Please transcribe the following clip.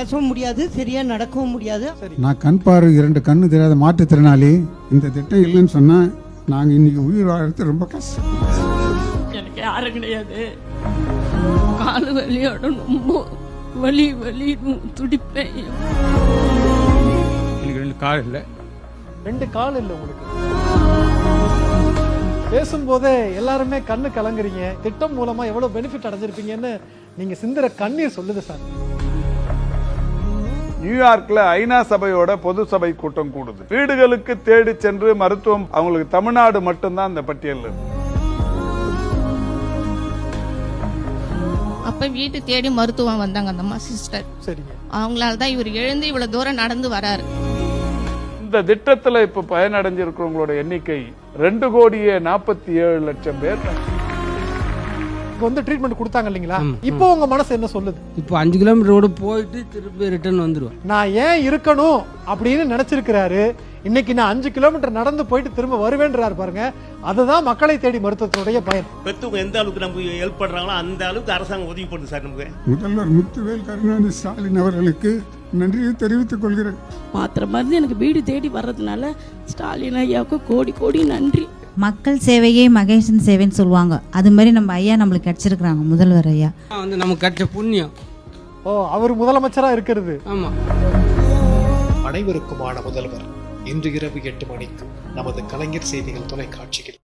பேசவும் முடியாது, சரியா நடக்கவும் முடியாது. நான் கண் பார்வை 2 கண்ணு தெரியாத மாற்றுத்திறனாளி. இந்த திட்டம் இல்லைன்னு சொன்னா நாங்கள் இன்னைக்கு உயிர் வாழறது ரொம்ப கஷ்டம். எனக்கு யாரும் கிடையாது. காலு வலியோட ரொம்ப வலி துடிப்பேன். எனக்கு 2 கால் இல்லை. 2 கால் இல்லை உங்களுக்கு. பேசும்போதே எல்லாருமே கண்ணு கலங்குறீங்க. திட்டம் மூலமா எவ்வளவு பெனிஃபிட் அடைஞ்சிருப்பீங்கன்னு நீங்க சிந்துற கண்ணீர் சொல்லுது சார். நியூயார்க்ல ஐநா சபையோட பொது சபை கூட்டம் கூடுது. வீடுகளுக்கு தேடி சென்று மருத்துவம் அவங்களுக்கு தமிழ்நாடு மட்டும்தான் அந்த பட்டியல். அப்ப வீட்டு தேடி மருத்துவம் வந்தாங்க அந்த அம்மா சிஸ்டர். சரிங்க. அவங்களால தான் இவர் எழுந்து இவ்வளவு தூரம் நடந்து வராரு. இந்த திட்டத்துல இப்ப பயனடைஞ்சிருக்கிறவங்களோட எண்ணிக்கை 2,47,00,000 பேர். வந்து ட்ரீட்மெண்ட் கொடுத்தாங்க இல்லைங்களா? இப்போ உங்க மனசு என்ன சொல்லுது? இப்போ 5 கிலோமீட்டர் ரோடு போயிட்டு திருப்பி ரிட்டர்ன் வந்துருவேன். நான் ஏன் இருக்கணும் அப்படின்னு நினைச்சிருக்கிறாரு. இன்னைக்கு நான் 5 கிலோமீட்டர் நடந்து போயிட்டு திரும்ப வருவேன்றாரு பாருங்க. அதுதான் மக்களை தேடி மருத்துவத்தினுடைய பயன். பெற்றவங்க எந்த அளவுக்கு நமக்கு ஹெல்ப் பண்றாங்களோ அந்த அளவுக்கு அரசாங்கம் உதவி பண்ணுது சார் நமக்கு. முதல்வர் முத்துவேல் கருணாநிதி ஸ்டாலின் அவர்களுக்கு நன்றியை தெரிவித்துக் கொள்கிறேன். மாத்திர மருந்து எனக்கு வீடு தேடி வர்றதுனால ஸ்டாலின் ஐயாவுக்கு கோடி கோடி நன்றி. மக்கள் சேவையே மகேசன் சேவைன்னு சொல்லுவாங்க. அது மாதிரி நம்ம ஐயா நம்மளுக்கு கிடைச்சிருக்கிறாங்க, முதல்வர் ஐயா. நமக்கு கிடைச்ச புண்ணியம். அவர் முதலமைச்சரா இருக்கிறது. ஆமா. அனைவருக்குமான முதல்வர் இன்று இரவு 8 மணிக்கு நமது கலைஞர் செய்திகள் தொலைக்காட்சியில்.